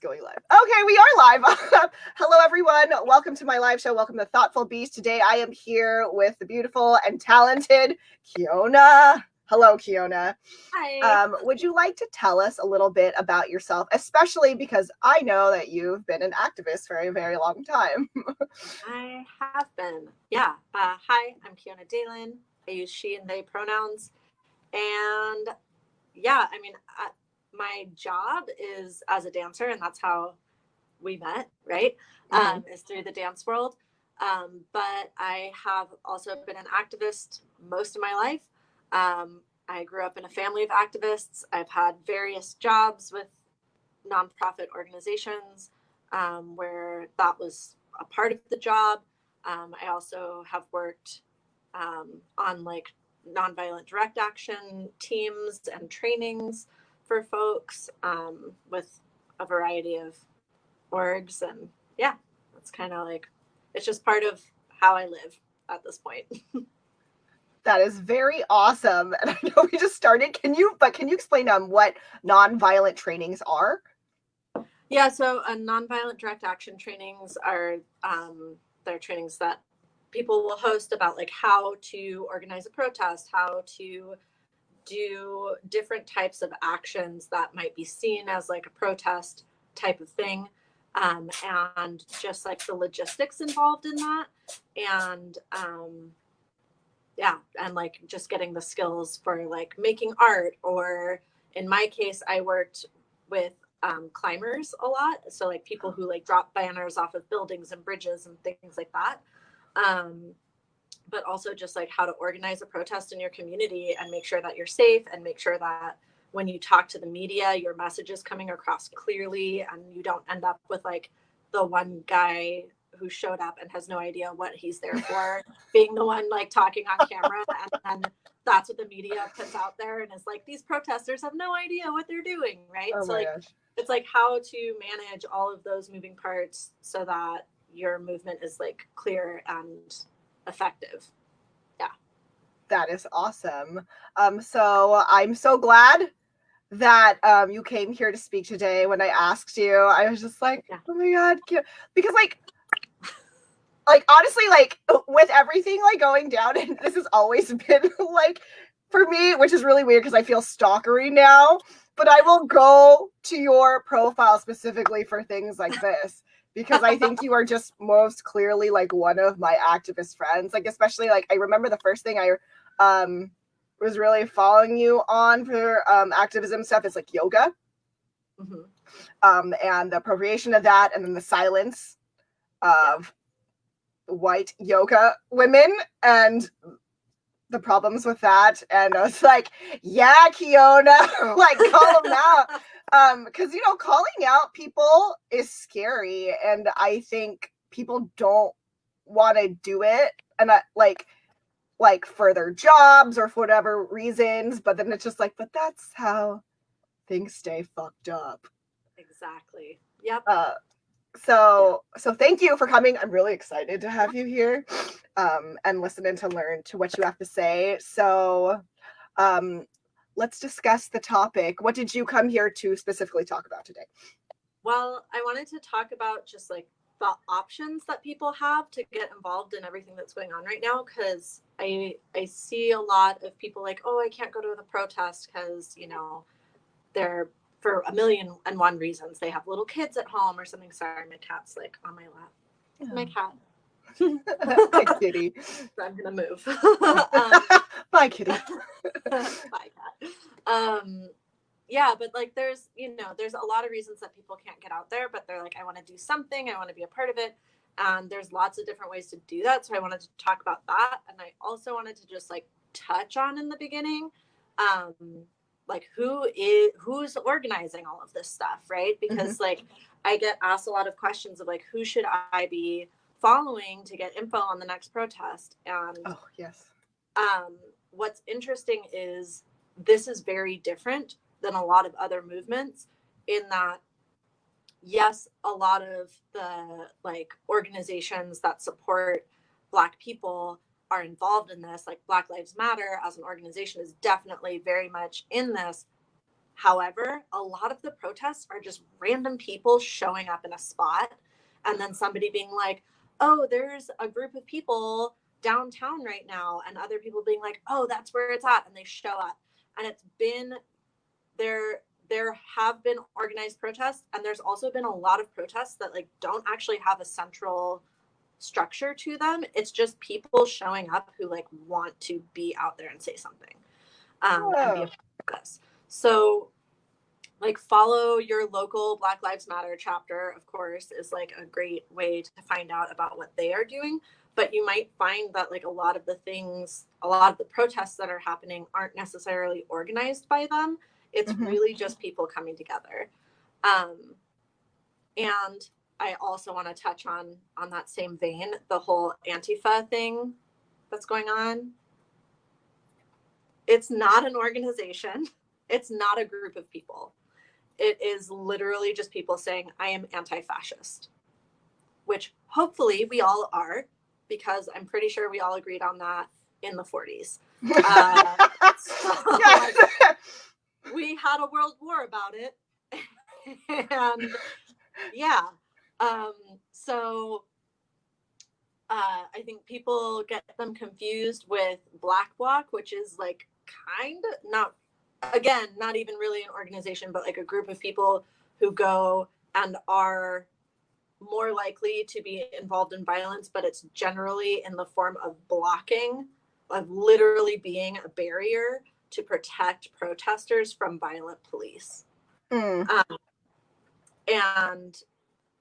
going live. Okay, we are live. Hello, everyone. Welcome to my live show. Welcome to Thoughtful Beast. Today, I am here with the beautiful and talented Kiona. Hello, Kiona. Hi. Would you like to tell us a little bit about yourself, especially because I know that you've been an activist for a very long time? I have been. Yeah. Hi, I'm Kiona Dalen. I use she and they pronouns. And yeah, I mean, my job is as a dancer, and that's how we met, right? Is through the dance world. But I have also been an activist most of my life. I grew up in a family of activists. I've had various jobs with nonprofit organizations where that was a part of the job. I also have worked on like nonviolent direct action teams and trainings for folks with a variety of orgs. And yeah, that's kind of like, it's just part of how I live at this point. That is very awesome. And I know we just started. Can you explain what nonviolent trainings are? Yeah, so nonviolent direct action trainings are they're trainings that people will host about like how to organize a protest, how to do different types of actions that might be seen as like a protest type of thing, and just like the logistics involved in that, and yeah, and like just getting the skills for like making art, or in my case, I worked with climbers a lot. So like people who like drop banners off of buildings and bridges and things like that. But also just like how to organize a protest in your community and make sure that you're safe and make sure that when you talk to the media, your message is coming across clearly and you don't end up with like the one guy who showed up and has no idea what he's there for, being the one like talking on camera, and then that's what the media puts out there and is like, these protesters have no idea what they're doing, right? Oh so my like gosh. It's like how to manage all of those moving parts so that your movement is like clear and effective. Yeah, that is awesome. So I'm so glad that you came here to speak today. When I asked you, I was just like, yeah. Oh my god, because like honestly, like with everything like going down, and this has always been like for me, which is really weird because I feel stalkery now, but I will go to your profile specifically for things like this because I think you are just most clearly like one of my activist friends. Like especially like I remember the first thing I was really following you on for activism stuff is like yoga, and the appropriation of that, and then the silence of white yoga women and the problems with that. And I was like, yeah, Kiona, like call them out. Because calling out people is scary, and I think people don't want to do it, and like for their jobs or for whatever reasons, but then it's just like, but that's how things stay fucked up. Exactly. Yep. So thank you for coming. I'm really excited to have you here and listen and to learn to what you have to say. So let's discuss the topic. What did you come here to specifically talk about today? Well, I wanted to talk about just like the options that people have to get involved in everything that's going on right now, because I see a lot of people like, oh, I can't go to the protest because they're for 1,000,001 reasons. They have little kids at home or something. Sorry, my cat's like on my lap. Yeah. My cat. Hi, kitty. So I'm gonna move. Bye, kitty. Bye, cat. Yeah, but like there's a lot of reasons that people can't get out there, but they're like, I want to do something, I want to be a part of it. And there's lots of different ways to do that. So I wanted to talk about that. And I also wanted to just like touch on in the beginning, like who's organizing all of this stuff, right? Because like I get asked a lot of questions of like, who should I be following to get info on the next protest? And oh yes, what's interesting is this is very different than a lot of other movements in that, yes, a lot of the like organizations that support Black people are involved in this. Like Black Lives Matter as an organization is definitely very much in this, However, a lot of the protests are just random people showing up in a spot and then somebody being like, oh, there's a group of people downtown right now, and other people being like, oh, that's where it's at, and they show up. And it's been there have been organized protests, and there's also been a lot of protests that like don't actually have a central structure to them. It's just people showing up who like want to be out there and say something, and be a part of this. So like follow your local Black Lives Matter chapter, of course, is like a great way to find out about what they are doing. But you might find that like a lot of the protests that are happening aren't necessarily organized by them. It's really just people coming together. And I also want to touch on that same vein, the whole Antifa thing that's going on. It's not an organization. It's not a group of people. It is literally just people saying, I am anti-fascist, which hopefully we all are, because I'm pretty sure we all agreed on that in the 40s. We had a world war about it. And yeah. So I think people get them confused with Black Bloc, which is like not even really an organization, but like a group of people who go and are more likely to be involved in violence, but it's generally in the form of blocking, of literally being a barrier to protect protesters from violent police. And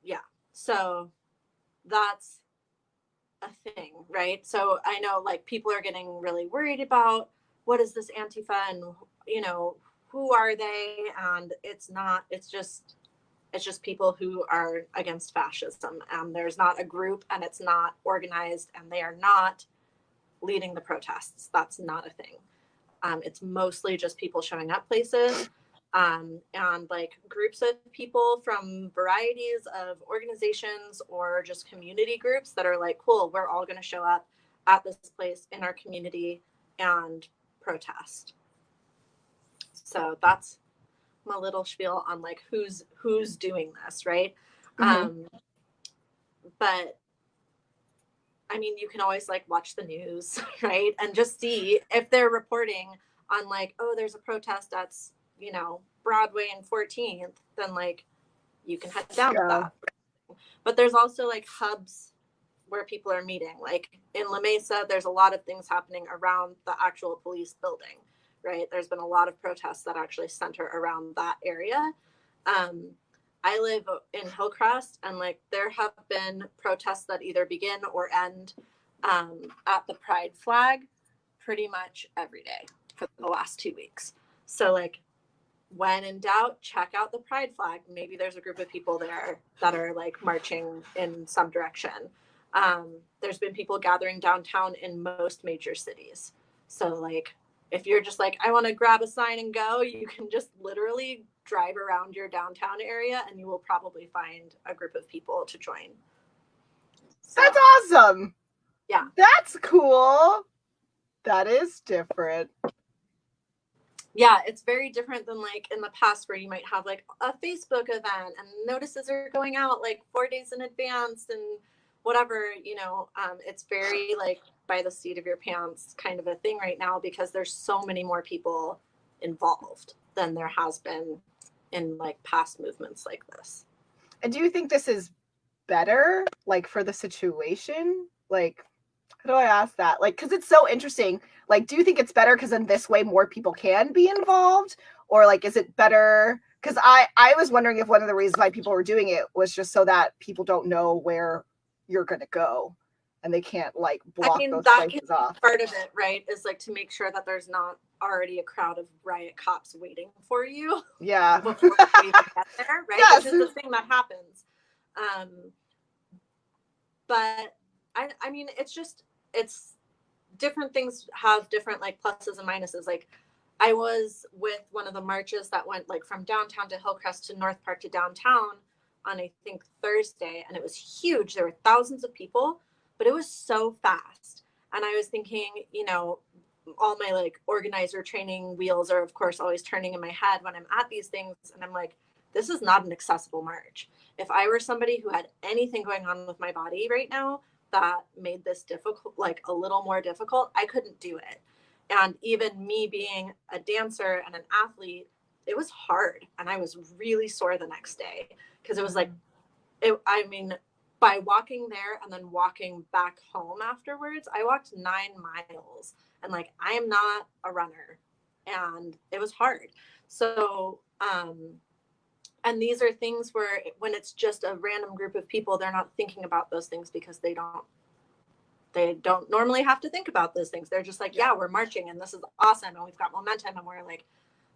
yeah, so that's a thing, right? So I know like people are getting really worried about what is this Antifa, and you know, who are they? And it's just people who are against fascism, and there's not a group, and it's not organized, and they are not leading the protests. That's not a thing. It's mostly just people showing up places, and like groups of people from varieties of organizations or just community groups that are like, cool, we're all going to show up at this place in our community and protest. So that's my little spiel on like who's doing this, right? But I mean, you can always like watch the news, right? And just see if they're reporting on like, oh, there's a protest that's, you know, Broadway and 14th, then like you can head down to that. But there's also like hubs where people are meeting. Like in La Mesa, there's a lot of things happening around the actual police building, right? There's been a lot of protests that actually center around that area. I live in Hillcrest, and like there have been protests that either begin or end at the Pride flag pretty much every day for the last 2 weeks. So like when in doubt, check out the Pride flag. Maybe there's a group of people there that are like marching in some direction. There's been people gathering downtown in most major cities. So like if you're just like, I want to grab a sign and go, you can just literally drive around your downtown area and you will probably find a group of people to join. So, that's awesome. Yeah. That's cool. That is different. Yeah, it's very different than like in the past where you might have like a Facebook event and notices are going out like 4 days in advance and whatever, you know. It's very like by the seat of your pants kind of a thing right now, because there's so many more people involved than there has been in like past movements like this. And do you think this is better like for the situation? Like, how do I ask that? Like, because it's so interesting. Like, do you think it's better because in this way more people can be involved? Or like, is it better? Because I was wondering if one of the reasons why people were doing it was just so that people don't know where you're going to go and they can't like block those places off. Part of it, right, is like to make sure that there's not already a crowd of riot cops waiting for you. Yeah. Before you even get there, right? Yes. Which is the thing that happens. But I mean, it's different things have different like pluses and minuses. Like I was with one of the marches that went like from downtown to Hillcrest to North Park to downtown on I think Thursday, and it was huge. There were thousands of people, but it was so fast. And I was thinking, you know, all my like organizer training wheels are of course always turning in my head when I'm at these things, and I'm like, this is not an accessible march. If I were somebody who had anything going on with my body right now that made this difficult, like a little more difficult, I couldn't do it. And even me being a dancer and an athlete, it was hard, and I was really sore the next day because it was like, I mean, by walking there and then walking back home afterwards, I walked 9 miles, and like, I am not a runner, and it was hard. So, and these are things where when it's just a random group of people, they're not thinking about those things because they don't normally have to think about those things. They're just like, yeah, we're marching and this is awesome and we've got momentum and we're like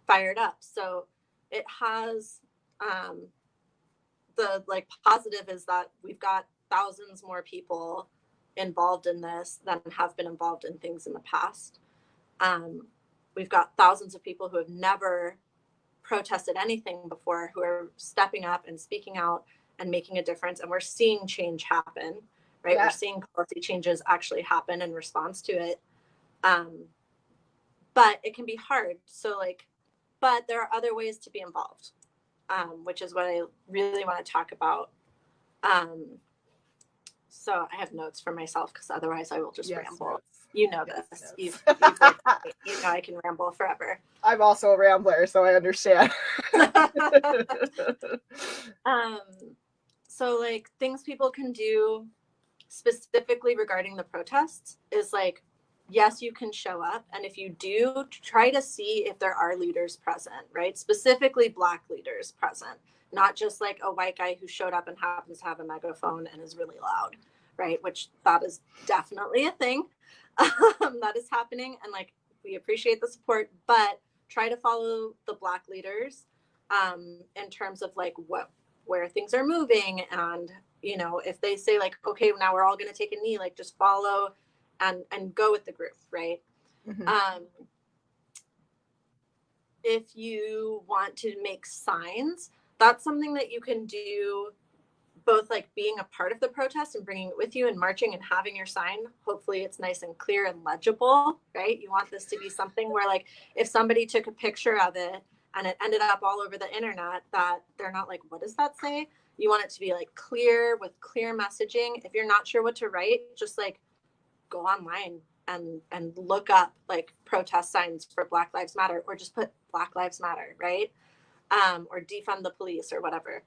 fired up. So it has, the like positive is that we've got thousands more people involved in this than have been involved in things in the past. We've got thousands of people who have never protested anything before who are stepping up and speaking out and making a difference, and we're seeing change happen, right? We're seeing policy changes actually happen in response to it, but it can be hard. So like, but there are other ways to be involved, which is what I really want to talk about. So I have notes for myself because otherwise I will just ramble. Notes. You know this. You've you know I can ramble forever. I'm also a rambler, so I understand. So like things people can do specifically regarding the protests is like, yes, you can show up. And if you do, try to see if there are leaders present, right? Specifically Black leaders present, not just like a white guy who showed up and happens to have a megaphone and is really loud, right? Which that is definitely a thing that is happening. And like, we appreciate the support, but try to follow the Black leaders in terms of like where things are moving. And, you know, if they say like, okay, now we're all going to take a knee, like just follow and go with the group, right? Mm-hmm. If you want to make signs, that's something that you can do, both like being a part of the protest and bringing it with you and marching and having your sign. Hopefully it's nice and clear and legible, right? You want this to be something where like if somebody took a picture of it and it ended up all over the internet, that they're not like, what does that say? You want it to be like clear with clear messaging. If you're not sure what to write, just like go online and look up like protest signs for Black Lives Matter, or just put Black Lives Matter, right? Or defund the police or whatever.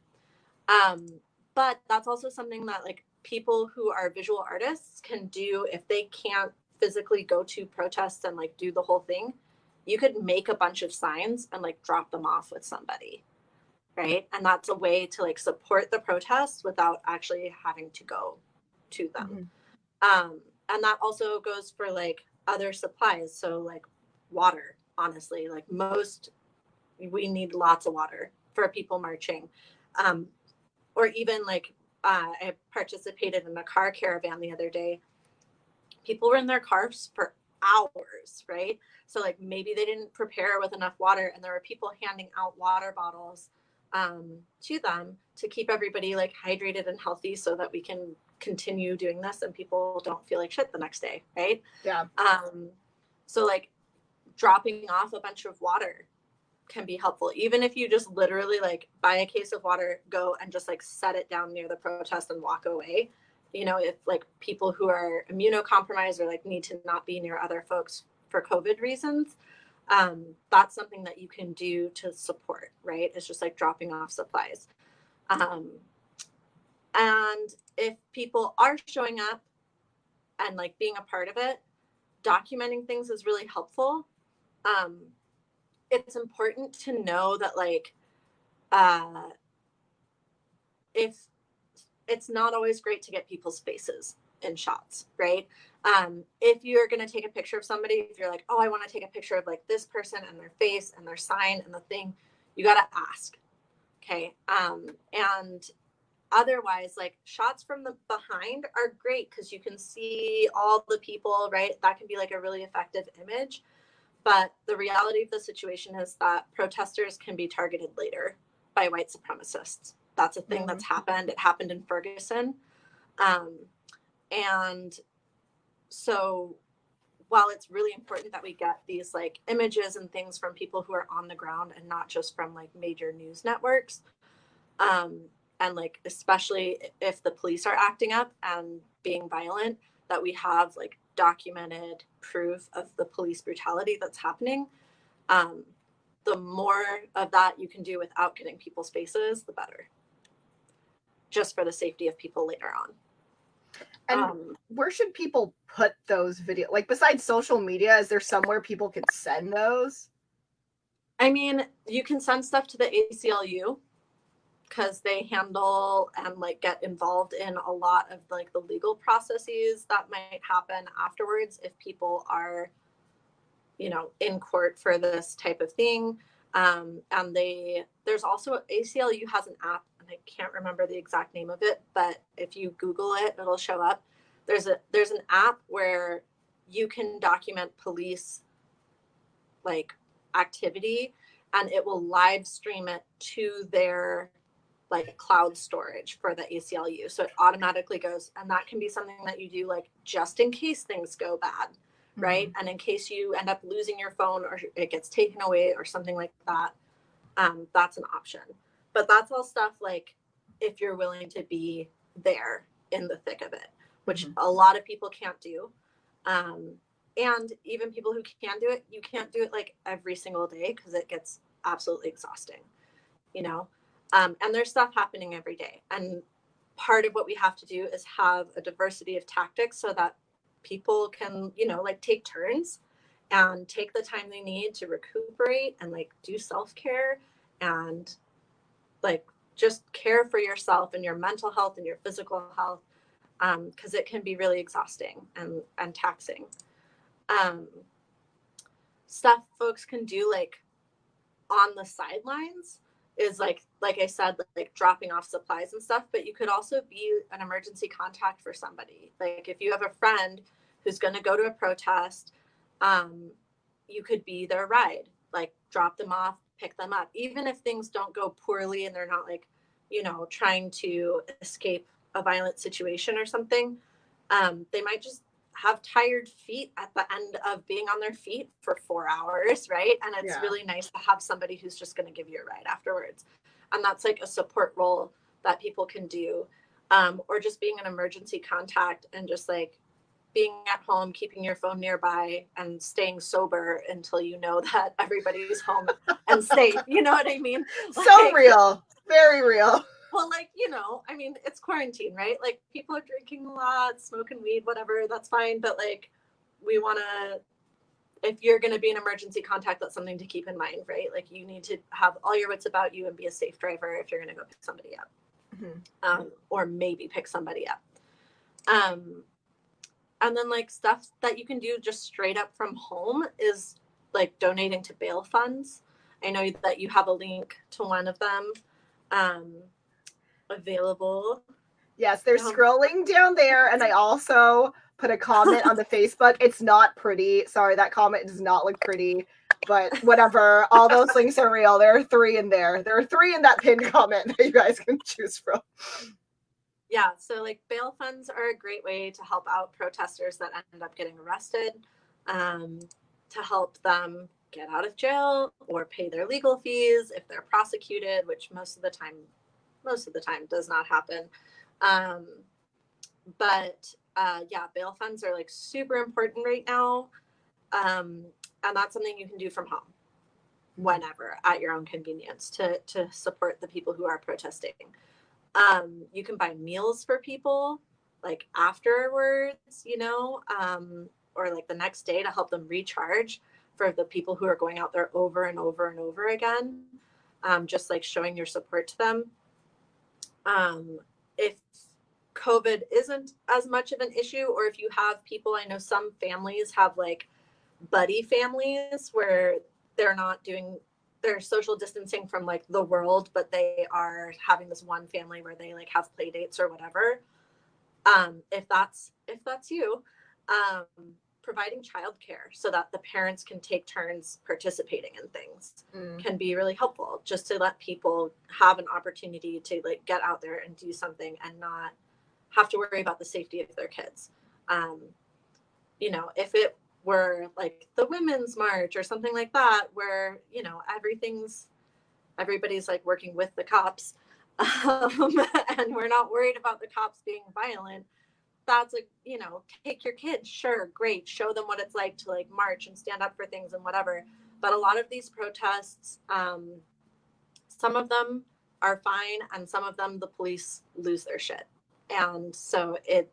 But that's also something that like people who are visual artists can do if they can't physically go to protests and like do the whole thing. You could make a bunch of signs and like drop them off with somebody, right? And that's a way to like support the protests without actually having to go to them. Mm-hmm. And that also goes for like other supplies. So like water, honestly, like we need lots of water for people marching. Or even like I participated in a car caravan the other day. People were in their cars for hours, right? So like maybe they didn't prepare with enough water, and there were people handing out water bottles to them to keep everybody like hydrated and healthy so that we can continue doing this and people don't feel like shit the next day, right? Yeah. So like dropping off a bunch of water can be helpful, even if you just literally like buy a case of water, go and just like set it down near the protest and walk away. You know, if like people who are immunocompromised or like need to not be near other folks for COVID reasons, that's something that you can do to support, right? It's just like dropping off supplies. And if people are showing up and like being a part of it, documenting things is really helpful. It's important to know that like if it's not always great to get people's faces in shots, right? If you're going to take a picture of somebody, if you're like, oh, I want to take a picture of like this person and their face and their sign and the thing, you got to ask. Okay. And otherwise, like shots from the behind are great because you can see all the people, right? That can be like a really effective image. But the reality of the situation is that protesters can be targeted later by white supremacists. That's a thing that's happened. It happened in Ferguson. And so while it's really important that we get these like images and things from people who are on the ground and not just from like major news networks, and like especially if the police are acting up and being violent, that we have like documented proof of the police brutality that's happening. The more of that you can do without getting people's faces, the better, just for the safety of people later on. And where should people put those videos? Like, besides social media, is there somewhere people can send those? I mean, you can send stuff to the ACLU because they handle and like get involved in a lot of like the legal processes that might happen afterwards if people are, you know, in court for this type of thing. And there's also ACLU has an app, and I can't remember the exact name of it, but if you Google it, it'll show up. There's an app where you can document police like activity, and it will live stream it to their like cloud storage for the ACLU. So it automatically goes, and that can be something that you do like just in case things go bad, right? And in case you end up losing your phone or it gets taken away or something like that, that's an option. But that's all stuff like if you're willing to be there in the thick of it, which a lot of people can't do. And even people who can do it, you can't do it like every single day because it gets absolutely exhausting, you know? And there's stuff happening every day. And part of what we have to do is have a diversity of tactics so that people can, you know, like take turns and take the time they need to recuperate and like do self-care and like just care for yourself and your mental health and your physical health, because it can be really exhausting and taxing. Stuff folks can do like on the sidelines is like I said, like dropping off supplies and stuff, but you could also be an emergency contact for somebody. Like if you have a friend who's going to go to a protest, you could be their ride, like drop them off, pick them up, even if things don't go poorly and they're not like, you know, trying to escape a violent situation or something. They might just have tired feet at the end of being on their feet for 4 hours, right? And it's really nice to have somebody who's just going to give you a ride afterwards. And that's like a support role that people can do, or just being an emergency contact and just like being at home, keeping your phone nearby and staying sober until you know that everybody's home and safe. You know what I mean? So real, very real. Well, like, you know, I mean, it's quarantine, right? Like people are drinking a lot, smoking weed, whatever, that's fine. But like, we want to, if you're going to be an emergency contact, that's something to keep in mind, right? Like you need to have all your wits about you and be a safe driver if you're going to go pick somebody up, or maybe pick somebody up. And then like stuff that you can do just straight up from home is like donating to bail funds. I know that you have a link to one of them. Available. Yes, they're scrolling down there, and I also put a comment on the Facebook. It's not pretty. Sorry, that comment does not look pretty, but whatever. All those links are real. There are 3 in there. There are 3 in that pinned comment that you guys can choose from. Yeah, so like bail funds are a great way to help out protesters that end up getting arrested, to help them get out of jail or pay their legal fees if they're prosecuted, which most of the time does not happen. But yeah, bail funds are like super important right now. And that's something you can do from home whenever at your own convenience to support the people who are protesting. You can buy meals for people like afterwards, you know, or like the next day to help them recharge for the people who are going out there over and over and over again. Just like showing your support to them. If COVID isn't as much of an issue, or if you have people, I know some families have like buddy families where they're not doing their social distancing from like the world, but they are having this one family where they like have play dates or whatever. If that's you, providing childcare so that the parents can take turns participating in things can be really helpful, just to let people have an opportunity to like get out there and do something and not have to worry about the safety of their kids. You know, if it were like the women's march or something like that, where, you know, everybody's like working with the cops, and we're not worried about the cops being violent. That's like, you know, take your kids, sure, great, show them what it's like to like march and stand up for things and whatever. But a lot of these protests, some of them are fine, and some of them the police lose their shit, and so it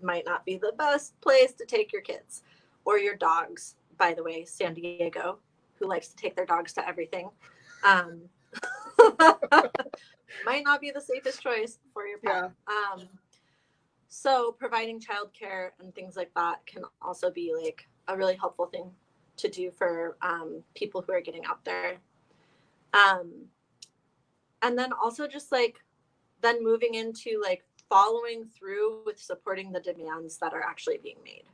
might not be the best place to take your kids or your dogs. By the way, San Diego, who likes to take their dogs to everything, might not be the safest choice for your pet. Yeah. So providing childcare and things like that can also be like a really helpful thing to do for people who are getting out there. And then also just like then moving into like following through with supporting the demands that are actually being made,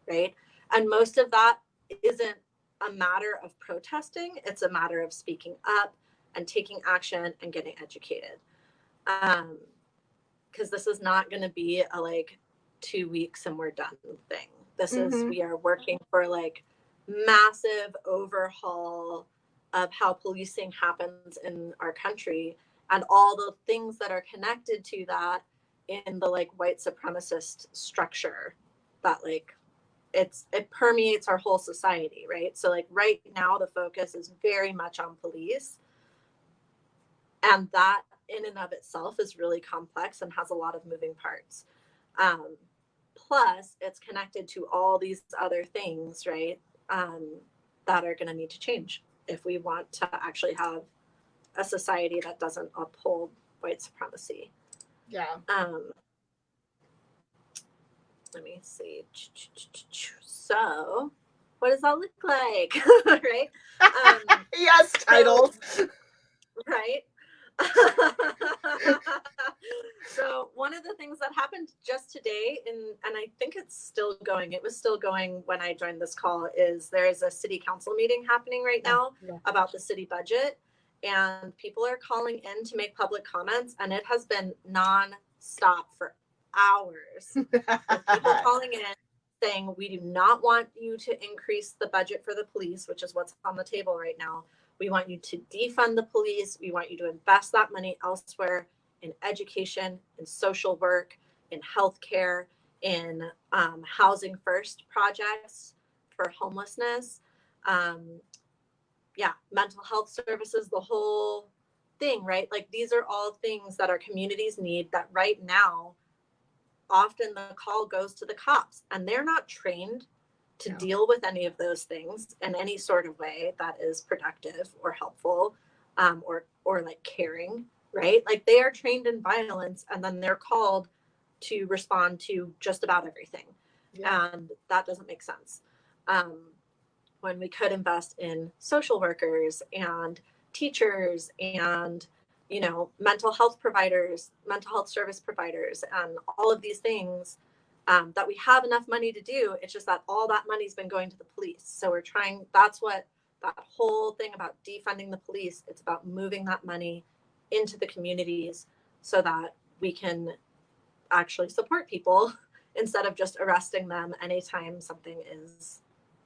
right? And most of that isn't a matter of protesting, it's a matter of speaking up and taking action and getting educated. Because this is not going to be a like 2 weeks and we're done thing. This is, we are working for like massive overhaul of how policing happens in our country and all the things that are connected to that in the like white supremacist structure that like it permeates our whole society, right? So like right now the focus is very much on police, and that in and of itself is really complex and has a lot of moving parts. Plus it's connected to all these other things, right? That are going to need to change if we want to actually have a society that doesn't uphold white supremacy. Yeah. Let me see. So, what does that look like? Right? Yes, titles. Right? So one of the things that happened just today, and I think it's still going, it was still going when I joined this call, is there's a city council meeting happening right now about the city budget, and people are calling in to make public comments, and it has been non-stop for hours. With people calling in saying, we do not want you to increase the budget for the police, which is what's on the table right now. We want you to defund the police. We want you to invest that money elsewhere in education, in social work, in healthcare, in housing first projects for homelessness. Mental health services, the whole thing, right? Like these are all things that our communities need that right now, often the call goes to the cops and they're not trained to deal with any of those things in any sort of way that is productive or helpful, or like caring, right? Like they are trained in violence and then they're called to respond to just about everything. And that doesn't make sense. When we could invest in social workers and teachers and, you know, mental health providers, mental health service providers, and all of these things that we have enough money to do. It's just that all that money's been going to the police. So we're trying, that's what that whole thing about defunding the police, it's about moving that money into the communities so that we can actually support people instead of just arresting them anytime something is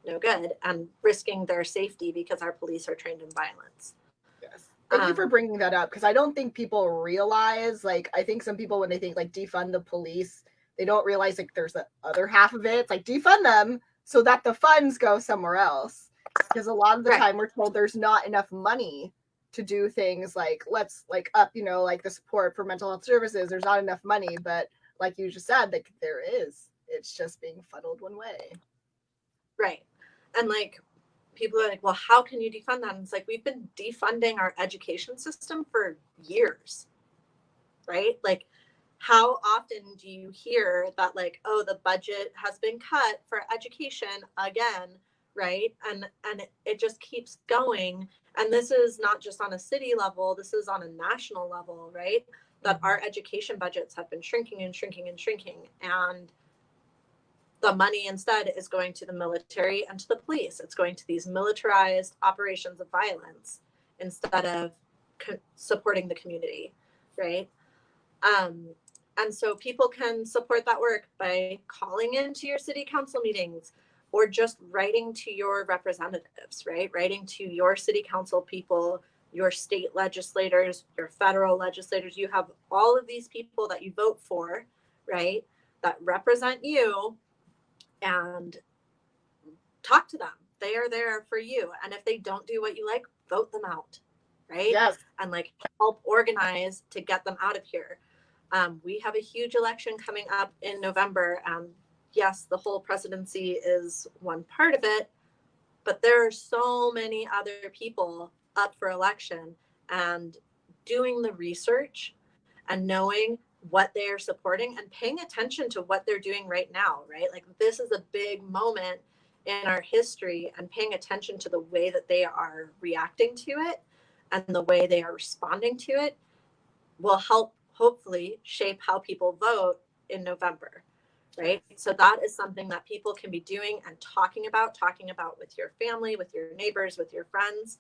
no good and risking their safety because our police are trained in violence. Yes. Thank you for bringing that up, because I don't think people realize, like, I think some people when they think like defund the police, they don't realize like there's the other half of it. It's like defund them so that the funds go somewhere else. Because a lot of the time we're told there's not enough money to do things like let's like up, you know, like the support for mental health services. There's not enough money, but like you just said, like there is. It's just being funneled one way. Right. And like people are like, well, how can you defund that? And it's like, we've been defunding our education system for years, right? Like, how often do you hear that, like, oh, the budget has been cut for education again, right? And it just keeps going. And this is not just on a city level, this is on a national level, right? That our education budgets have been shrinking and shrinking and shrinking. And the money instead is going to the military and to the police. It's going to these militarized operations of violence instead of supporting the community, right? And so people can support that work by calling into your city council meetings, or just writing to your representatives, right? Writing to your city council people, your state legislators, your federal legislators. You have all of these people that you vote for, right? That represent you, and talk to them. They are there for you. And if they don't do what you like, vote them out, right? Yes. And like help organize to get them out of here. We have a huge election coming up in November. Yes, the whole presidency is one part of it, but there are so many other people up for election, and doing the research and knowing what they are supporting and paying attention to what they're doing right now, right? Like this is a big moment in our history, and paying attention to the way that they are reacting to it and the way they are responding to it will help hopefully shape how people vote in November, right? So that is something that people can be doing and talking about with your family, with your neighbors, with your friends,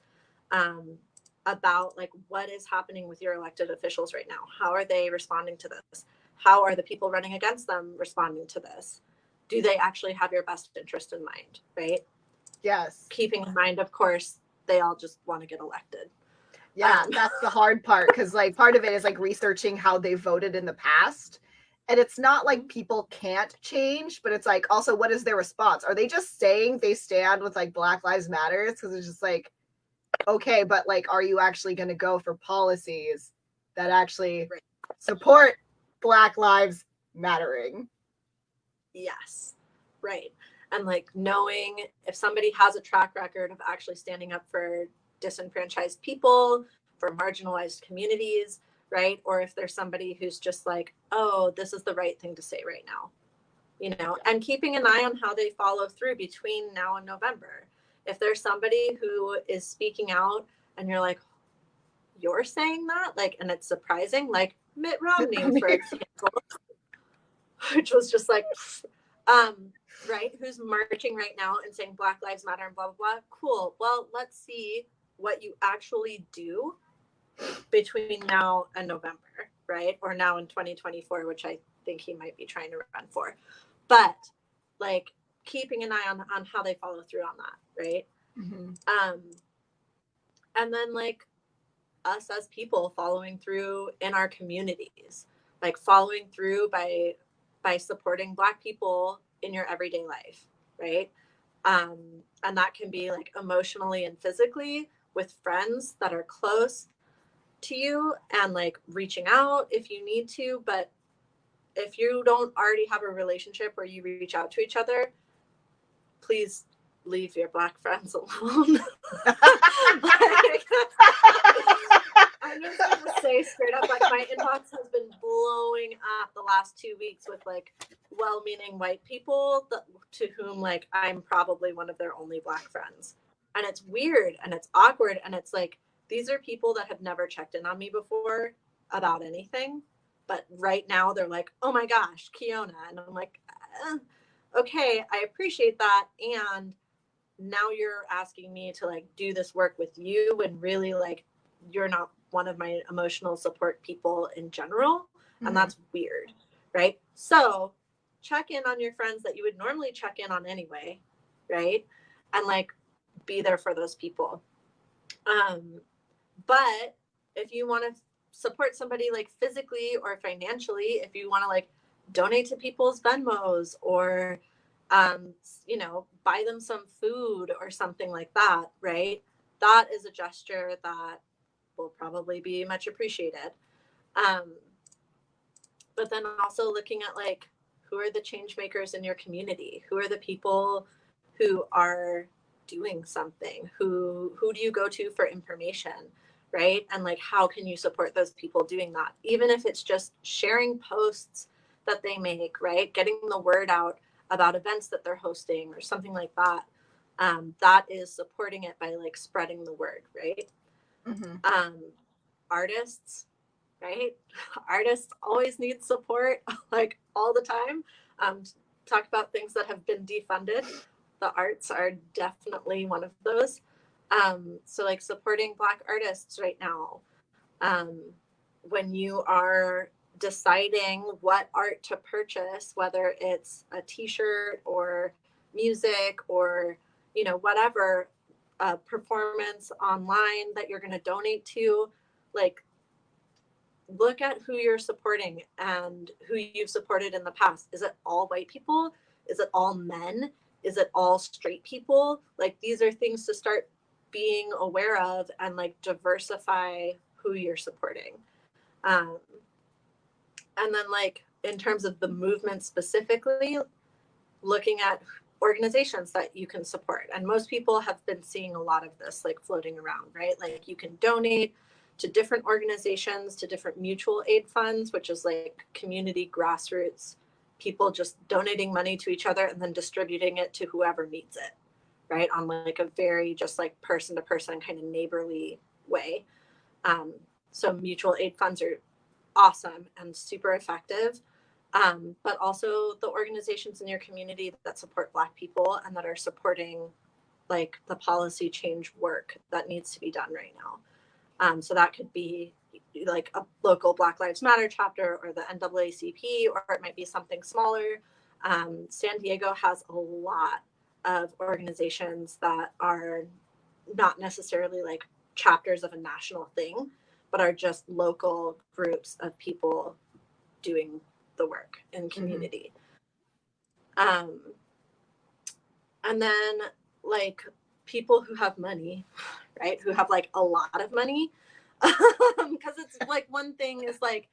about like what is happening with your elected officials right now. How are they responding to this? How are the people running against them responding to this? Do they actually have your best interest in mind, right? Yes. Keeping in mind, of course, they all just want to get elected. Yeah, that's the hard part, because like part of it is like researching how they voted in the past. And it's not like people can't change, but it's like also what is their response? Are they just saying they stand with like Black Lives Matter? Because it's just like, okay, but like, are you actually going to go for policies that actually support Black Lives Mattering? Yes, right. And like knowing if somebody has a track record of actually standing up for disenfranchised people, for marginalized communities, right? Or if there's somebody who's just like, oh, this is the right thing to say right now, you know, and keeping an eye on how they follow through between now and November. If there's somebody who is speaking out and you're like, you're saying that, like, and it's surprising, like Mitt Romney, for example, which was just like, right, who's marching right now and saying Black Lives Matter and blah, blah, blah. Cool. Well, let's see what you actually do between now and November, right? Or now in 2024, which I think he might be trying to run for. But like keeping an eye on how they follow through on that, right? Mm-hmm. And then like us as people following through in our communities, like following through by supporting Black people in your everyday life, right? And that can be like emotionally and physically with friends that are close to you, and like reaching out if you need to. But if you don't already have a relationship where you reach out to each other, please leave your Black friends alone. I'm just gonna say straight up, like my inbox has been blowing up the last 2 weeks with like well-meaning white people to whom like I'm probably one of their only Black friends. And it's weird and it's awkward, and it's like these are people that have never checked in on me before about anything, but right now they're like, oh my gosh, Kiona. And I'm like, okay, I appreciate that. And now you're asking me to like do this work with you, and really like you're not one of my emotional support people in general. Mm-hmm. And that's weird, right? So check in on your friends that you would normally check in on anyway, right? And like be there for those people. But if you want to support somebody like physically or financially, if you want to like donate to people's Venmos or you know, buy them some food or something like that, right? That is a gesture that will probably be much appreciated. But then also looking at like, who are the change makers in your community? Who are the people who are doing something? Who do you go to for information, right? And like, how can you support those people doing that? Even if it's just sharing posts that they make, right? Getting the word out about events that they're hosting or something like that. That is supporting it by like spreading the word, right? Mm-hmm. Artists, right? Artists always need support, like all the time. Talk about things that have been defunded. The arts are definitely one of those. So like supporting Black artists right now. When you are deciding what art to purchase, whether it's a t-shirt or music or, you know, whatever performance online that you're going to donate to, like, look at who you're supporting and who you've supported in the past. Is it all white people? Is it all men? Is it all straight people? Like, these are things to start being aware of and like diversify who you're supporting. And then like in terms of the movement specifically, looking at organizations that you can support. And most people have been seeing a lot of this like floating around, right? Like you can donate to different organizations, to different mutual aid funds, which is like community grassroots people just donating money to each other and then distributing it to whoever needs it, right? On like a very just like person to person kind of neighborly way. So mutual aid funds are awesome and super effective. But also the organizations in your community that support Black people and that are supporting like the policy change work that needs to be done right now. So that could be like a local Black Lives Matter chapter or the NAACP, or it might be something smaller. San Diego has a lot of organizations that are not necessarily like chapters of a national thing, but are just local groups of people doing the work in community. And then like people who have money, right? Who have like a lot of money. Because it's like one thing is like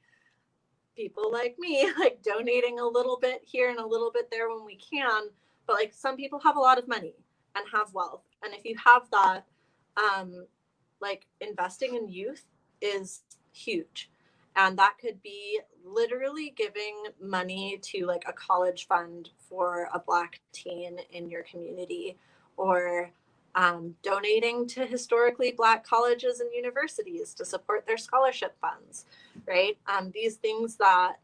people like me, like donating a little bit here and a little bit there when we can. But like some people have a lot of money and have wealth. And if you have that, like investing in youth is huge. And that could be literally giving money to like a college fund for a Black teen in your community, or donating to historically Black colleges and universities to support their scholarship funds, right? These things that,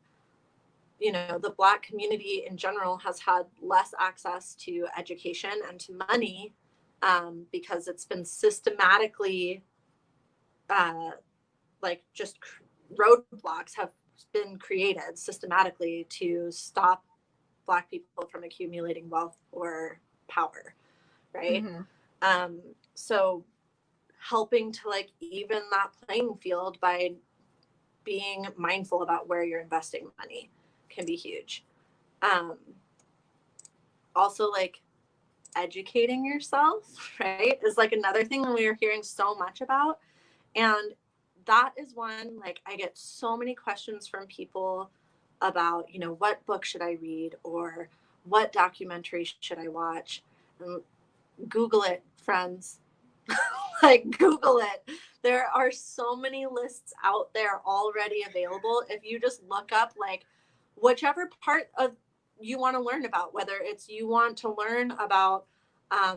you know, the Black community in general has had less access to education and to money because it's been systematically like just roadblocks have been created systematically to stop Black people from accumulating wealth or power, right? So helping to like even that playing field by being mindful about where you're investing money can be huge. Also like educating yourself, right, is like another thing that we are hearing so much about. And that is one, like I get so many questions from people about, you know, what book should I read or what documentary should I watch? And Google it, friends. Like Google it. There are so many lists out there already available. If you just look up like whichever part of you want to learn about, whether it's you want to learn about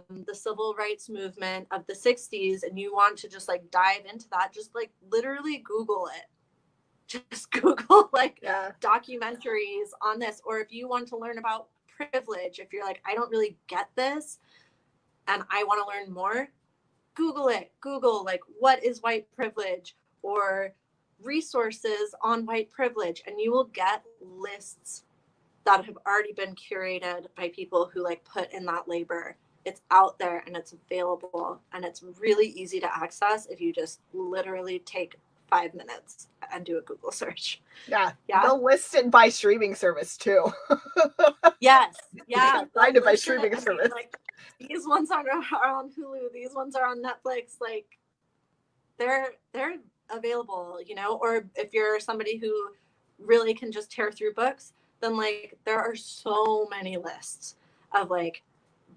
the civil rights movement of the 60s and you want to just like dive into that, just like literally Google it. Just Google like documentaries on this. Or if you want to learn about privilege, if you're like, I don't really get this and I want to learn more, Google it. Google like what is white privilege or resources on white privilege, and you will get lists that have already been curated by people who like put in that labor. It's out there and it's available and it's really easy to access if you just literally take 5 minutes and do a Google search. Yeah. They'll list it by streaming service too. Yes. Yeah. Find it by streaming service. Like, these ones are on Hulu. These ones are on Netflix. Like they're available, you know, or if you're somebody who really can just tear through books, then like there are so many lists of like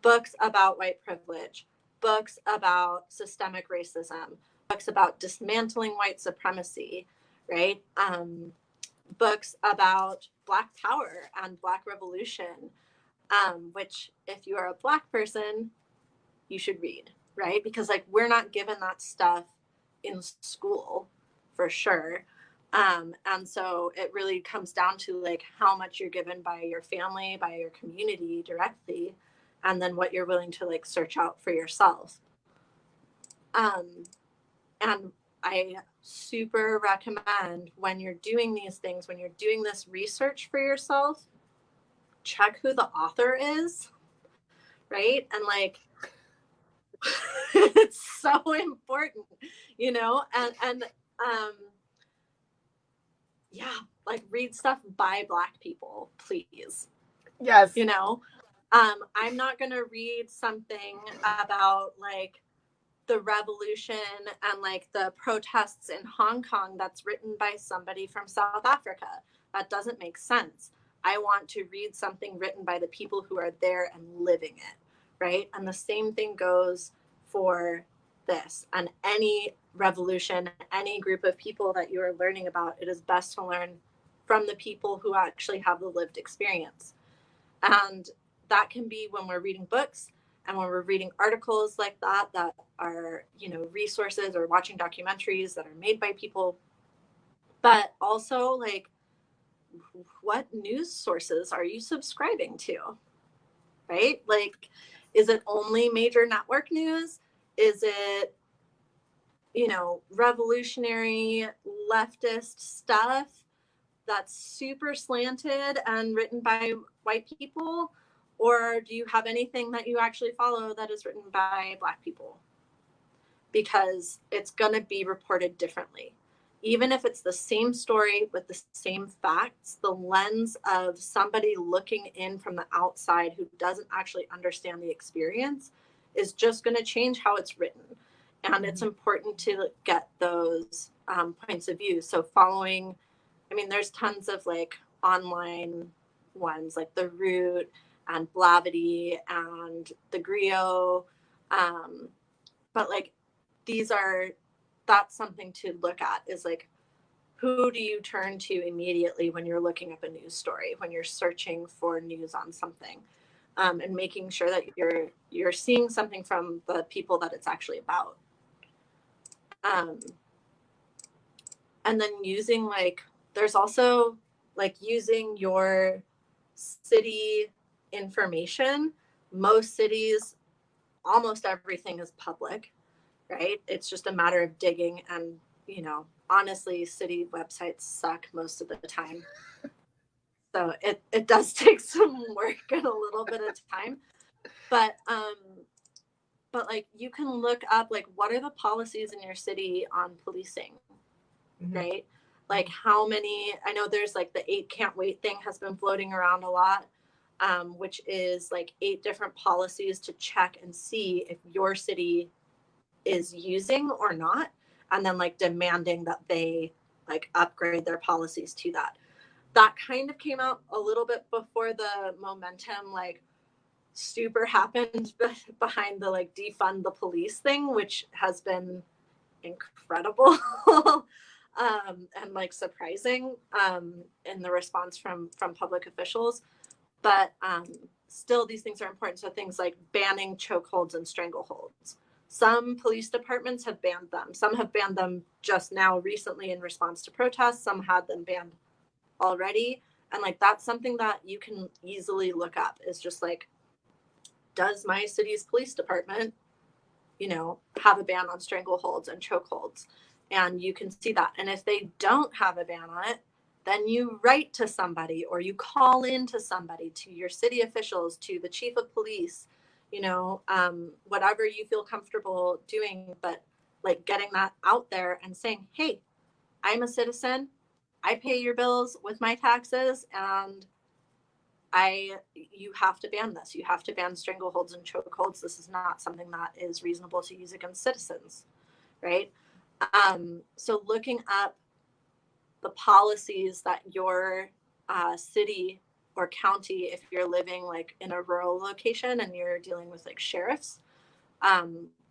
books about white privilege, books about systemic racism, books about dismantling white supremacy, right? Books about Black power and Black revolution, which if you are a Black person, you should read, right? Because like we're not given that stuff in school for sure. And so it really comes down to like how much you're given by your family, by your community directly, and then what you're willing to like search out for yourself. And I super recommend when you're doing these things, when you're doing this research for yourself, check who the author is, right? And like it's so important, you know, and yeah, like read stuff by Black people, please. Yes. You know, I'm not going to read something about like the revolution and like the protests in Hong Kong that's written by somebody from South Africa. That doesn't make sense. I want to read something written by the people who are there and living it, right? And the same thing goes for this and any revolution, any group of people that you are learning about. It is best to learn from the people who actually have the lived experience. And that can be when we're reading books and when we're reading articles like that are, you know, resources, or watching documentaries that are made by people. But also, like, what news sources are you subscribing to? Right? Like, is it only major network news? Is it, you know, revolutionary leftist stuff that's super slanted and written by white people? Or do you have anything that you actually follow that is written by Black people? Because it's going to be reported differently. Even if it's the same story with the same facts, the lens of somebody looking in from the outside who doesn't actually understand the experience is just going to change how it's written. And it's important to get those points of view. So following, I mean, there's tons of like online ones like The Root and Blavity and The Griot. But like, that's something to look at, is like, who do you turn to immediately when you're looking up a news story, when you're searching for news on something, and making sure that you're seeing something from the people that it's actually about. And then using like, there's also like using your city information. Most cities, almost everything is public, right? It's just a matter of digging. And, you know, honestly, city websites suck most of the time. So it does take some work and a little bit of time. But like, you can look up like, what are the policies in your city on policing, right? Like, how many, I know there's like the 8 can't wait thing has been floating around a lot, which is like 8 different policies to check and see if your city is using or not, and then like demanding that they like upgrade their policies to that. That kind of came out a little bit before the momentum like super happened behind the like defund the police thing, which has been incredible. And like surprising in the response from public officials. But still, these things are important. So things like banning chokeholds and strangleholds. Some police departments have banned them. Some have banned them just now recently in response to protests. Some had them banned already. And like, that's something that you can easily look up, is just like, does my city's police department, you know, have a ban on strangleholds and chokeholds? And you can see that. And if they don't have a ban on it, then you write to somebody, or you call in to somebody, to your city officials, to the chief of police, you know, whatever you feel comfortable doing. But like, getting that out there and saying, hey, I'm a citizen. I pay your bills with my taxes, and you have to ban this. You have to ban strangleholds and chokeholds. This is not something that is reasonable to use against citizens, right? So looking up the policies that your city or county, if you're living like in a rural location and you're dealing with like sheriffs,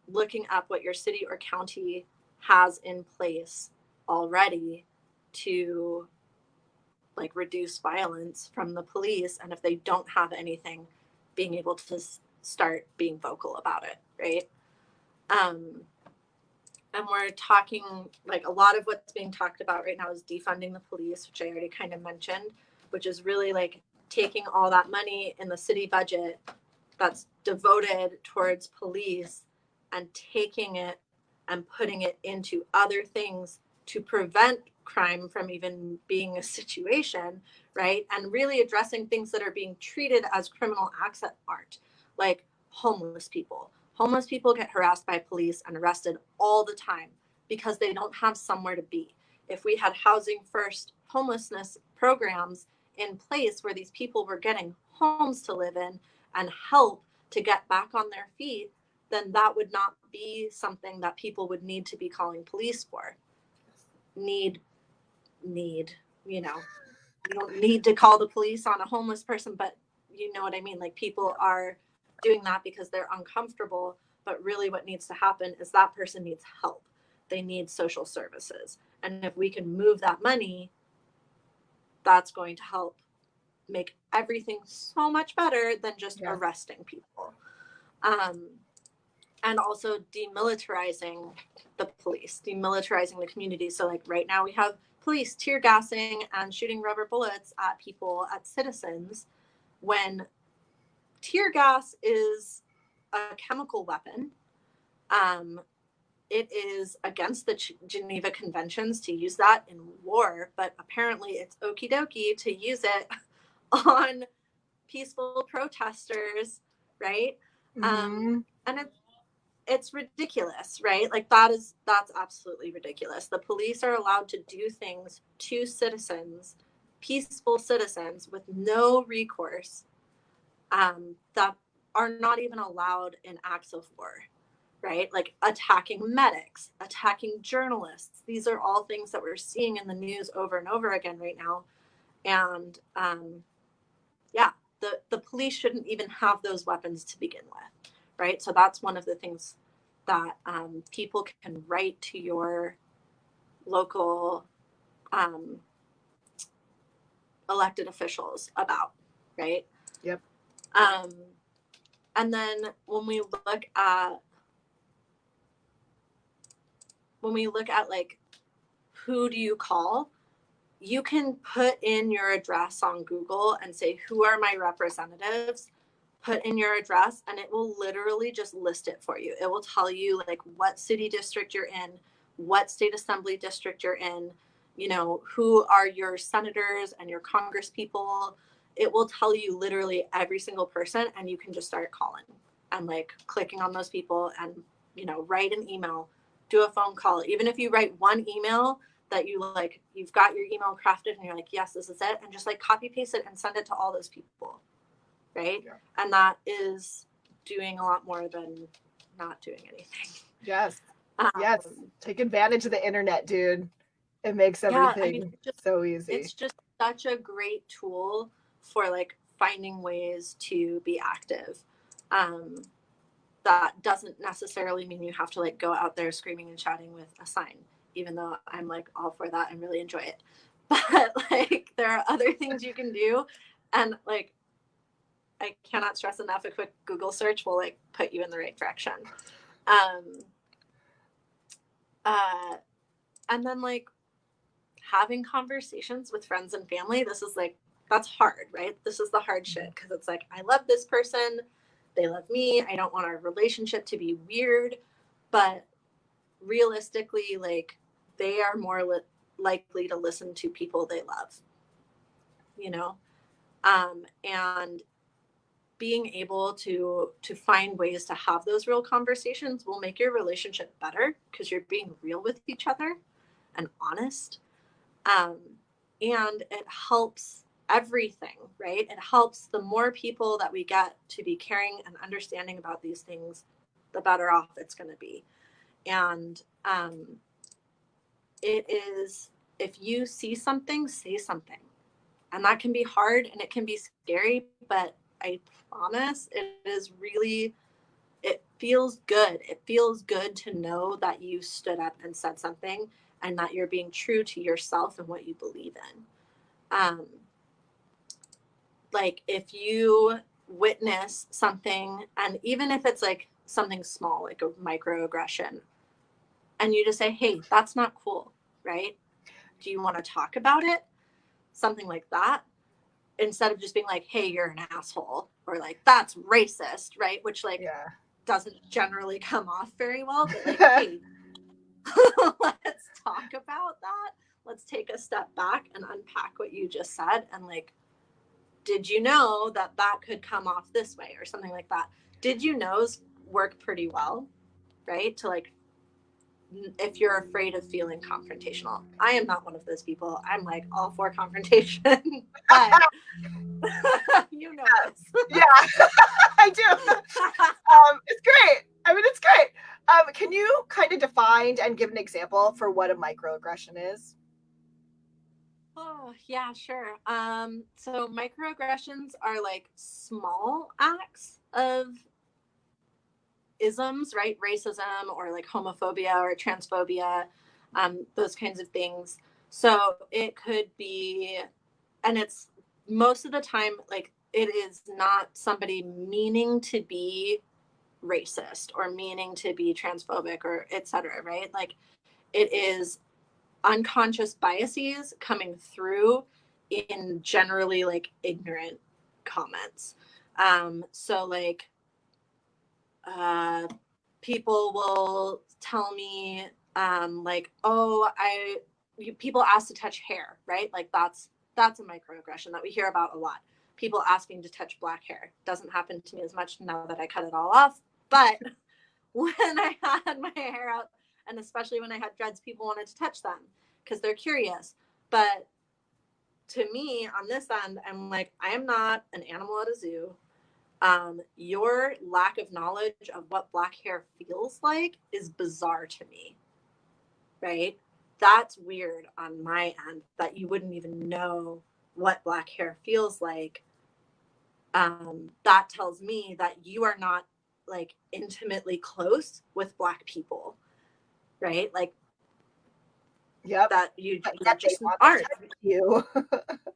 looking up what your city or county has in place already to like reduce violence from the police. And if they don't have anything, being able to start being vocal about it, right? And we're talking, like, a lot of what's being talked about right now is defunding the police, which I already kind of mentioned, which is really like taking all that money in the city budget that's devoted towards police and taking it and putting it into other things to prevent crime from even being a situation, right? And really addressing things that are being treated as criminal acts that aren't, like homeless people. Homeless people get harassed by police and arrested all the time because they don't have somewhere to be. If we had housing first homelessness programs in place where these people were getting homes to live in and help to get back on their feet, then that would not be something that people would need to be calling police for. Need, you know, you don't need to call the police on a homeless person, but you know what I mean? Like, people are doing that because they're uncomfortable, but really what needs to happen is that person needs help. They need social services. And if we can move that money, that's going to help make everything so much better than just arresting people. And also demilitarizing the police, demilitarizing the community. So like right now we have police tear gassing and shooting rubber bullets at people, at citizens, when tear gas is a chemical weapon. It is against the Geneva Conventions to use that in war, but apparently it's okie dokie to use it on peaceful protesters, right? And it's ridiculous, right? Like that's absolutely ridiculous. The police are allowed to do things to citizens, peaceful citizens, with no recourse, that are not even allowed in acts of war, right? Like attacking medics, attacking journalists. These are all things that we're seeing in the news over and over again right now. And the police shouldn't even have those weapons to begin with, right? So that's one of the things that people can write to your local elected officials about, right? Yep. And then when we look at like, who do you call? You can put in your address on Google and say, who are my representatives? Put in your address and it will literally just list it for you. It will tell you like what city district you're in, what state assembly district you're in, you know, who are your senators and your congress people. It will tell you literally every single person, and you can just start calling and like clicking on those people and, you know, write an email, do a phone call. Even if you write one email that you like, you've got your email crafted and you're like, yes, this is it. And just like copy paste it and send it to all those people. Right. Yeah. And that is doing a lot more than not doing anything. Yes. Yes. Take advantage of the internet, dude. It makes everything so easy. It's just such a great tool for like finding ways to be active. That doesn't necessarily mean you have to like go out there screaming and shouting with a sign, even though I'm like all for that and really enjoy it. But like there are other things you can do, and like I cannot stress enough, a quick Google search will like put you in the right direction. And then like having conversations with friends and family, this is like, that's hard, right? This is the hard shit, because it's like, I love this person, they love me, I don't want our relationship to be weird, but realistically, like they are more likely to listen to people they love, you know? And being able to find ways to have those real conversations will make your relationship better, because you're being real with each other and honest. And it helps everything, right? It helps the more people that we get to be caring and understanding about these things, the better off it's going to be. And it is, if you see something, say something. And that can be hard and it can be scary, but I promise it is really, it feels good. It feels good to know that you stood up and said something, and that you're being true to yourself and what you believe in. Like if you witness something, and even if it's like something small, like a microaggression, and you just say, hey, that's not cool, right? Do you want to talk about it? Something like that. Instead of just being like, hey, you're an asshole, or like, that's racist, right? Which like doesn't generally come off very well, but like, hey, let's talk about that. Let's take a step back and unpack what you just said, and like did you know that that could come off this way, or something like that. Did you knows work pretty well, right? To like, if you're afraid of feeling confrontational. I am not one of those people. I'm like all for confrontation, but you know this. Yeah, I do. It's great. I mean, it's great. Can you kind of define and give an example for what a microaggression is? Oh, yeah, sure. So microaggressions are like small acts of isms, right? Racism or like homophobia or transphobia, those kinds of things. So it could be, and it's most of the time, like it is not somebody meaning to be racist or meaning to be transphobic or etc., right? Like it is unconscious biases coming through in generally like ignorant comments. So like people will tell me like, oh, people ask to touch hair, right? Like that's a microaggression that we hear about a lot. People asking to touch black hair. Doesn't happen to me as much now that I cut it all off, but when I had my hair out, and especially when I had dreads, people wanted to touch them because they're curious. But to me, on this end, I'm like, I am not an animal at a zoo. Your lack of knowledge of what black hair feels like is bizarre to me, right? That's weird on my end that you wouldn't even know what black hair feels like. That tells me that you are not like intimately close with black people, right? Like, Yep. that you Yet just they want aren't to touch you.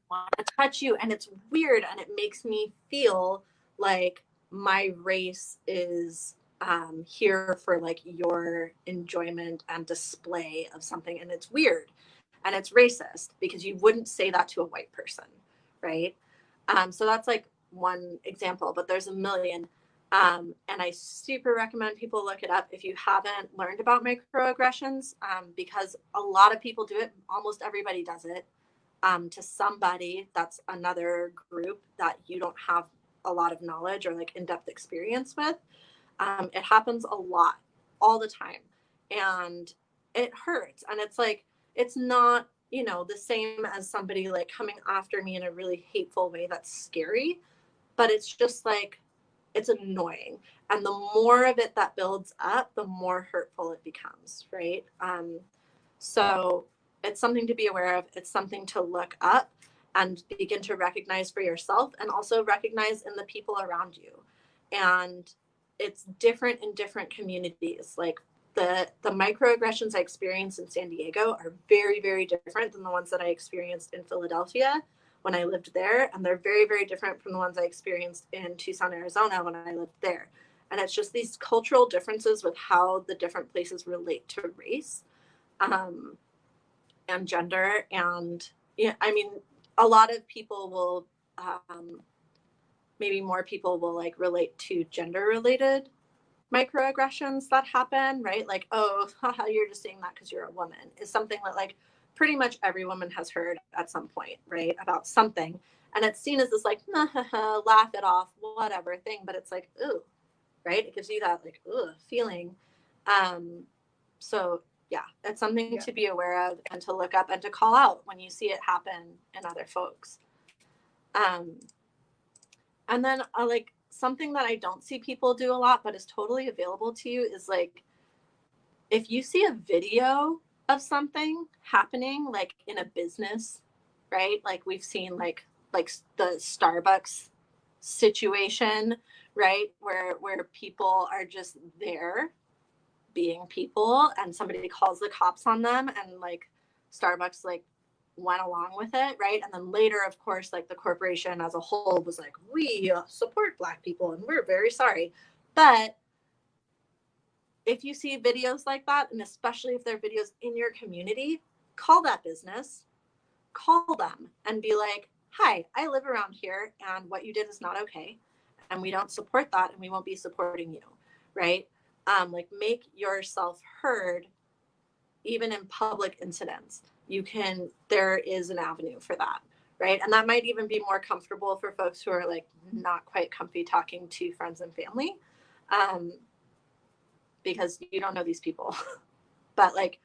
want to touch you, and it's weird, and it makes me feel like my race is here for like your enjoyment and display of something, and it's weird and it's racist because you wouldn't say that to a white person, right? So that's like one example, but there's a million. And I super recommend people look it up if you haven't learned about microaggressions, because a lot of people do it. Almost everybody does it to somebody. That's another group that you don't have a lot of knowledge or like in-depth experience with. It happens a lot, all the time, and it hurts. And it's like, it's not, you know, the same as somebody like coming after me in a really hateful way that's scary, but it's just like, it's annoying. And the more of it that builds up, the more hurtful it becomes, right? So it's something to be aware of. It's something to look up and begin to recognize for yourself, and also recognize in the people around you. And it's different in different communities. Like the microaggressions I experienced in San Diego are very, very different than the ones that I experienced in Philadelphia when I lived there. And they're very, very different from the ones I experienced in Tucson, Arizona when I lived there. And it's just these cultural differences with how the different places relate to race and gender. And yeah, I mean, a lot of people will, maybe more people will like relate to gender related microaggressions that happen, right? Like, oh, haha, you're just saying that because you're a woman, is something that like pretty much every woman has heard at some point, right? About something. And it's seen as this like, laugh it off, whatever thing. But it's like, ooh, right? It gives you that like, ooh, feeling. So yeah, it's something to be aware of and to look up and to call out when you see it happen in other folks. And then like something that I don't see people do a lot, but is totally available to you, is like, if you see a video of something happening, like in a business, right? Like we've seen like the Starbucks situation, right? Where people are just there being people, and somebody calls the cops on them, and like Starbucks like went along with it, right? And then later, of course, like the corporation as a whole was like, we support Black people and we're very sorry. But if you see videos like that, and especially if they're videos in your community, call that business, call them and be like, hi, I live around here and what you did is not okay. And we don't support that, and we won't be supporting you, right? Like make yourself heard even in public incidents. There is an avenue for that, right? And that might even be more comfortable for folks who are like not quite comfy talking to friends and family, because you don't know these people. But like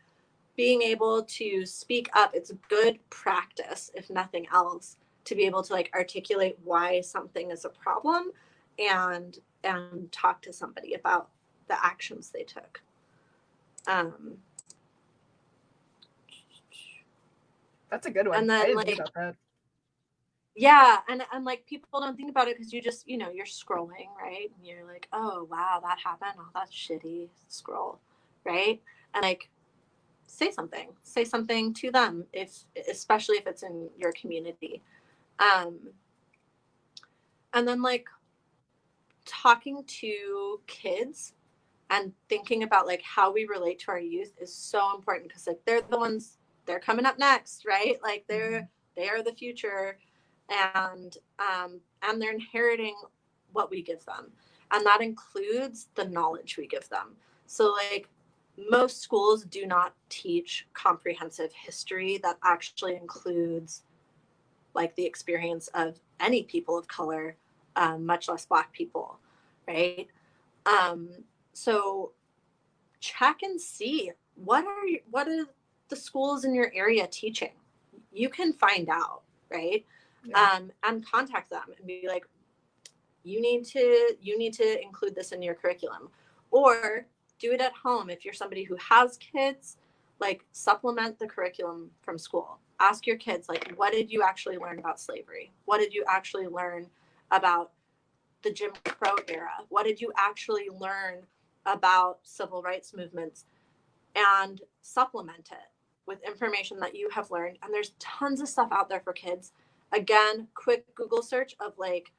being able to speak up, it's good practice, if nothing else, to be able to like articulate why something is a problem and talk to somebody about the actions they took. That's a good one. And I then didn't like, think about that. yeah, and like people don't think about it because you just, you know, you're scrolling, right? And you're like, oh wow, that happened. Oh, that's shitty. Scroll, right? And like say something to them, if especially if it's in your community. And then like talking to kids and thinking about like how we relate to our youth is so important, because like they're the ones, they're coming up next, right? Like they are the future, and they're inheriting what we give them, and that includes the knowledge we give them. So like most schools do not teach comprehensive history that actually includes like the experience of any people of color, much less Black people, right? So check and see what are the schools in your area teaching. You can find out, right? Yeah. And contact them and be like, you need to include this in your curriculum, or do it at home. If you're somebody who has kids, like supplement the curriculum from school. Ask your kids, like, what did you actually learn about slavery? What did you actually learn about the Jim Crow era? What did you actually learn about civil rights movements? And supplement it with information that you have learned. And there's tons of stuff out there for kids. Again, quick Google search of like,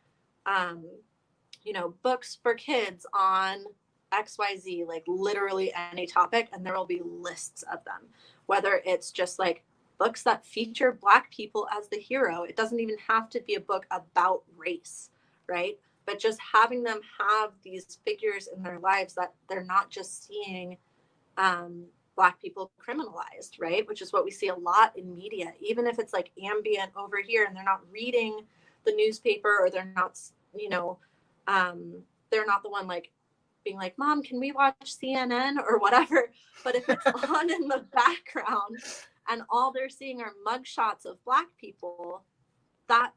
you know, books for kids on XYZ, like literally any topic, and there will be lists of them. Whether it's just like books that feature Black people as the hero, it doesn't even have to be a book about race, right? But just having them have these figures in their lives that they're not just seeing Black people criminalized, right? Which is what we see a lot in media, even if it's like ambient over here and they're not reading the newspaper, or they're not, you know, they're not the one like being like, Mom, can we watch CNN or whatever? But if it's on in the background and all they're seeing are mugshots of Black people, that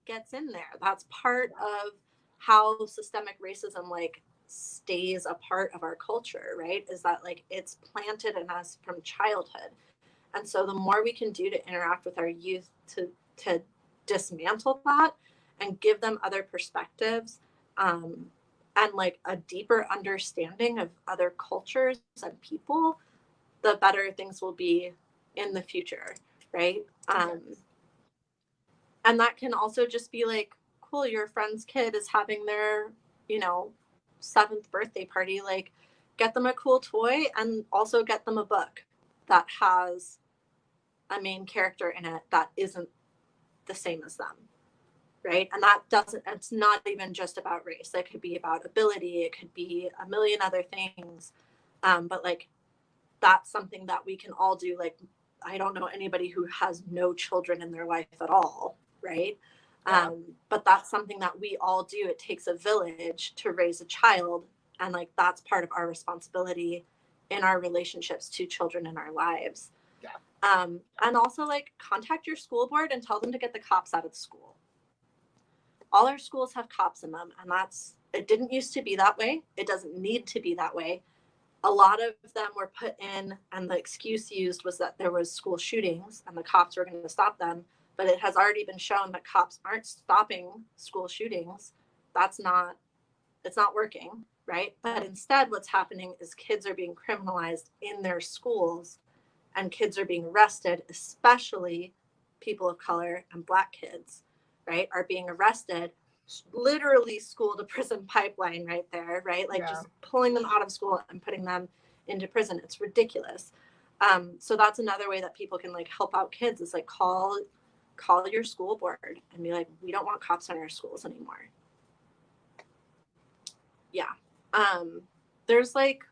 gets in there. That's part of how systemic racism like stays a part of our culture, right? Is that like it's planted in us from childhood. And so the more we can do to interact with our youth to dismantle that and give them other perspectives, and like a deeper understanding of other cultures and people, the better things will be in the future, right? And that can also just be like, cool, your friend's kid is having their, you know, 7th birthday party. Like, get them a cool toy and also get them a book that has a main character in it that isn't the same as them, right? And that doesn't, it's not even just about race. It could be about ability. It could be a million other things. But like, that's something that we can all do. Like, I don't know anybody who has no children in their life at all, right? Yeah. But that's something that we all do. It takes a village to raise a child, and like that's part of our responsibility in our relationships to children in our lives. Yeah. And also like contact your school board and tell them to get the cops out of the school. All our schools have cops in them, and it didn't used to be that way. It doesn't need to be that way. A lot of them were put in, and the excuse used was that there was school shootings and the cops were going to stop them. But it has already been shown that cops aren't stopping school shootings. It's not working, right? But instead, what's happening is kids are being criminalized in their schools, and kids are being arrested, especially people of color and Black kids, right, are being arrested. Literally school to prison pipeline right there, right? Like just pulling them out of school and putting them into prison. It's ridiculous. So that's another way that people can like help out kids, is like call your school board and be like, we don't want cops in our schools anymore. Yeah. There's like,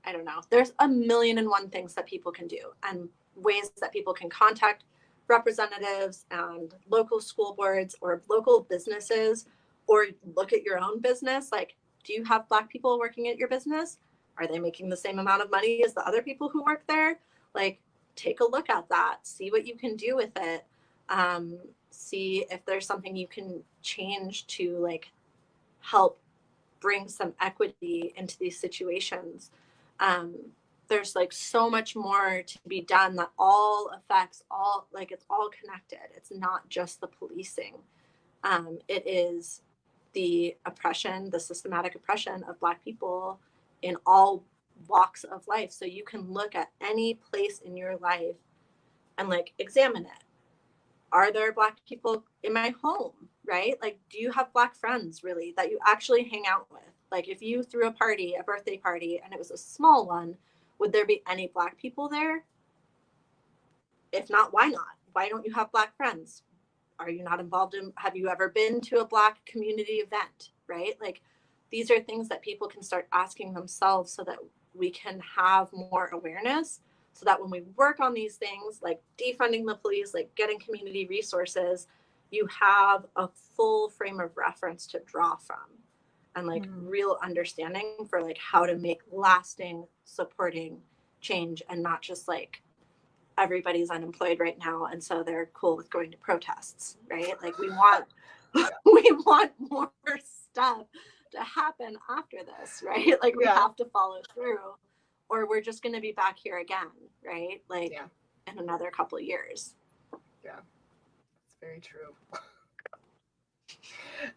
I don't know, there's a million and one things that people can do, and ways that people can contact representatives and local school boards or local businesses, or look at your own business. Like, do you have Black people working at your business? Are they making the same amount of money as the other people who work there? Like, take a look at that, see what you can do with it. See if there's something you can change to like help bring some equity into these situations. There's like so much more to be done that all affects all, like it's all connected. It's not just the policing. It is the oppression, the systematic oppression of Black people in all walks of life. So you can look at any place in your life and like examine it. Are there Black people in my home, right? Like, do you have Black friends really that you actually hang out with? Like, if you threw a party, a birthday party, and it was a small one, would there be any Black people there? If not, why not? Why don't you have Black friends? Are you not involved in, have you ever been to a Black community event, right? Like, these are things that people can start asking themselves so that we can have more awareness, so that when we work on these things, like defunding the police, like getting community resources, you have a full frame of reference to draw from, and like real understanding for like how to make lasting supporting change, and not just like everybody's unemployed right now and so they're cool with going to protests, right? Like we want we want more stuff to happen after this, right? Like we have to follow through, or we're just going to be back here again, right? Like in another couple of years. Yeah, it's very true.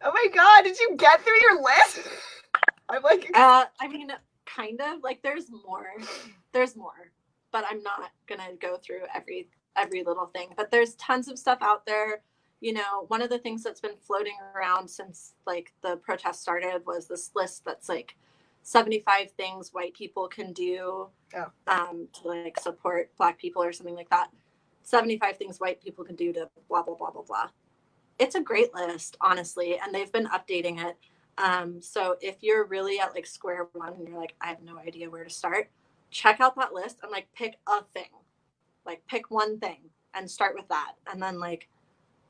Oh my God, did you get through your list? I'm like, I mean, kind of. Like there's more, but I'm not gonna go through every little thing. But there's tons of stuff out there. You know, one of the things that's been floating around since like the protest started was this list that's like 75 things white people can do to like support Black people or something like that. 75 things white people can do to blah blah blah blah blah. It's a great list, honestly, and they've been updating it. So if you're really at like square one and you're like, I have no idea where to start, check out that list and like pick a thing, like pick one thing and start with that, and then like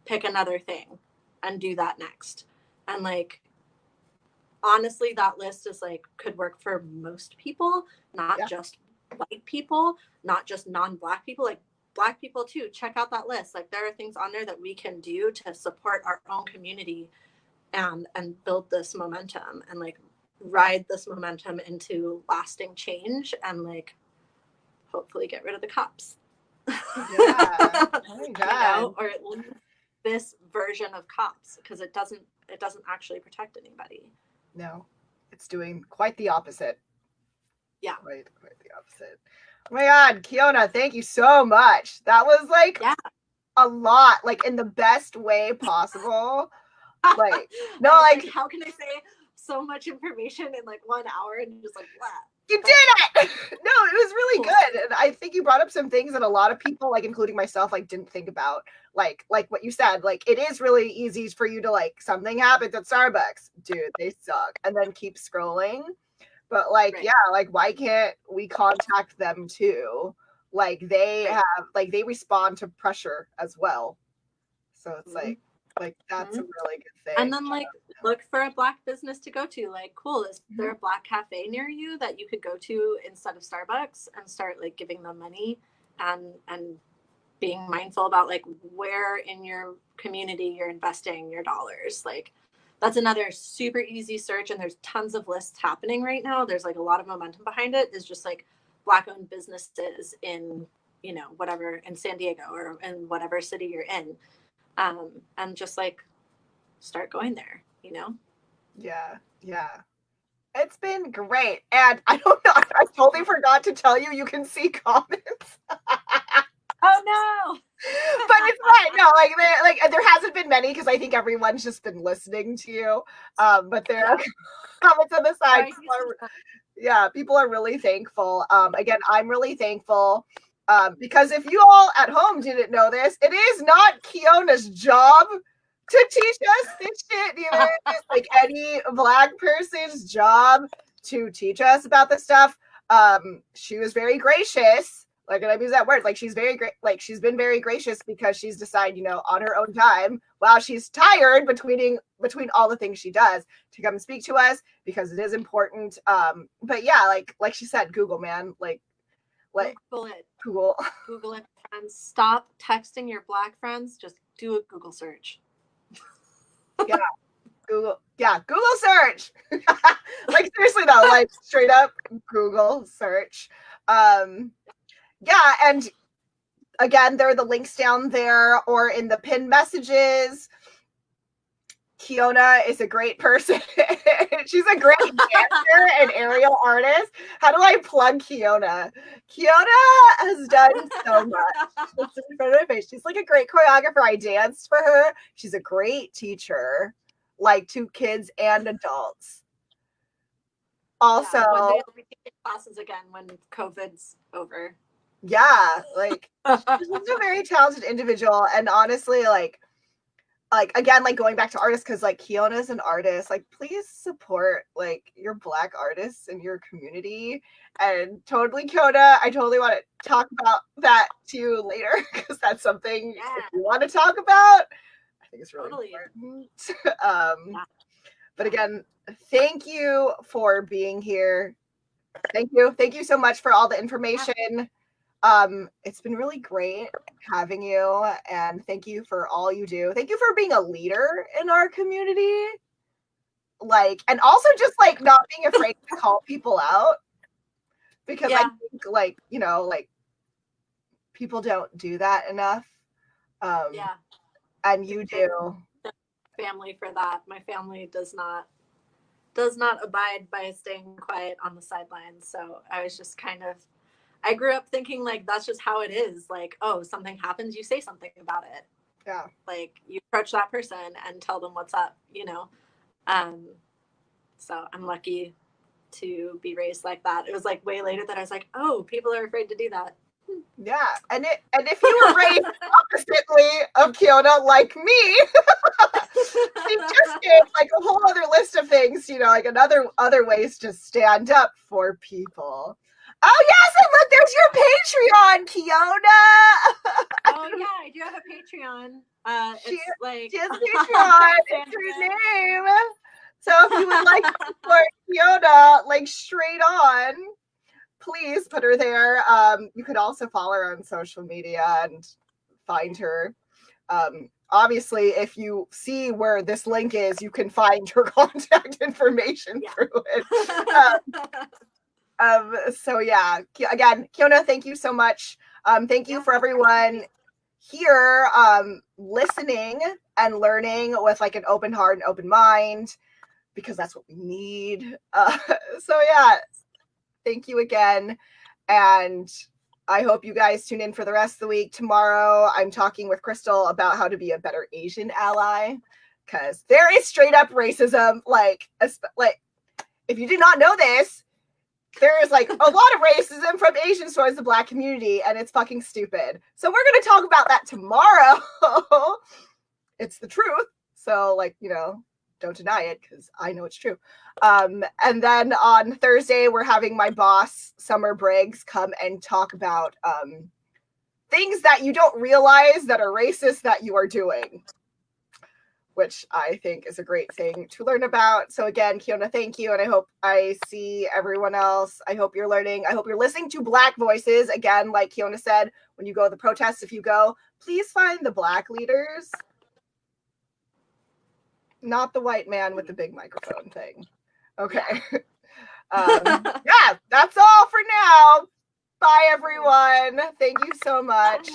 pick another thing and do that next. And like honestly, that list is like could work for most people, not just white people, not just non-Black people, like Black people too. Check out that list. Like there are things on there that we can do to support our own community and build this momentum and like ride this momentum into lasting change and like hopefully get rid of the cops. Yeah. Oh my God. You know, or at least this version of cops, because it doesn't actually protect anybody. No, it's doing quite the opposite. Yeah. Quite the opposite. Oh my God, Kiona, thank you so much. That was like a lot, like in the best way possible. Like, no, like how can I say so much information in like 1 hour and just like blah. You did it! No, it was really good. And I think you brought up some things that a lot of people, like including myself, like didn't think about. Like what you said, like it is really easy for you to like something happens at Starbucks. Dude, they suck. And then keep scrolling. But like, like why can't we contact them too? Like they have, like they respond to pressure as well. So it's like that's a really good thing. And then like look for a Black business to go to. Like, cool, is there a Black cafe near you that you could go to instead of Starbucks, and start like giving them money and being mindful about like where in your community you're investing your dollars. Like that's another super easy search, and there's tons of lists happening right now. There's like a lot of momentum behind it. Is just like Black owned businesses in, you know, whatever, in San Diego or in whatever city you're in. And just like start going there, you know? Yeah. It's been great. And I don't know, I totally forgot to tell you can see comments. Oh no. But it's fine. No, like there hasn't been many because I think everyone's just been listening to you. But there are comments on the side. People are really thankful. Again, I'm really thankful. Because if you all at home didn't know this, it is not Kiona's job to teach us this shit. Neither is like any Black person's job to teach us about this stuff. She was very gracious. Like, and I use that word. Like, she's very great. Like, she's been very gracious because she's decided, you know, on her own time, while she's tired between all the things she does, to come and speak to us because it is important. But yeah, like she said, Google, man, like Google it. Google it, friends. Stop texting your Black friends. Just do a Google search. Yeah. Google search. Like, seriously though, like, straight up Google search. Yeah, and again, there are the links down there or in the pinned messages. Kiona is a great person. She's a great dancer and aerial artist. How do I plug Kiona? Kiona has done so much. It's in front of my face. She's like a great choreographer. I danced for her. She's a great teacher, like, to kids and adults. Also, one day I'll be taking classes again when COVID's over. Yeah, like, she's a very talented individual, and honestly, like again, like, going back to artists, because like Kiona's an artist, like, please support like your Black artists in your community. And totally, Kiona, I totally want to talk about that to you later, because that's something if you want to talk about, I think it's really important. But again, thank you for being here. Thank you so much for all the information. It's been really great having you, and thank you for all you do. Thank you for being a leader in our community. Like, and also just like not being afraid to call people out, because I think, like, you know, like, people don't do that enough. And you do. Family for that. My family does not abide by staying quiet on the sidelines. So I was just I grew up thinking like that's just how it is. Like, oh, something happens, you say something about it. Yeah. Like, you approach that person and tell them what's up, you know? So I'm lucky to be raised like that. It was like way later that I was like, oh, people are afraid to do that. Yeah. And if you were raised oppositely of Kiona, like me, you just did like a whole other list of things, you know, like other ways to stand up for people. Oh yes, and look, there's your Patreon, Kiona. Oh yeah, I do have a Patreon. She has a Patreon. It's her name. So if you would like to support Kiona, like, straight on, please put her there. You could also follow her on social media and find her. Obviously, if you see where this link is, you can find her contact information through it. So yeah, again, Kiona, thank you so much. Thank you for everyone here listening and learning with like an open heart and open mind, because that's what we need. So yeah, thank you again. And I hope you guys tune in for the rest of the week. Tomorrow, I'm talking with Crystal about how to be a better Asian ally, because there is straight up racism. Like, if you did not know this, there is like a lot of racism from Asians towards the Black community, and it's fucking stupid. So we're going to talk about that tomorrow. It's the truth. So, like, you know, don't deny it, because I know it's true. And then on Thursday, we're having my boss, Summer Briggs, come and talk about things that you don't realize that are racist that you are doing, which I think is a great thing to learn about. So again, Kiona, thank you. And I hope I see everyone else. I hope you're learning. I hope you're listening to Black voices. Again, like Kiona said, when you go to the protests, if you go, please find the Black leaders, not the white man with the big microphone thing. Okay. Yeah, that's all for now. Bye, everyone. Thank you so much.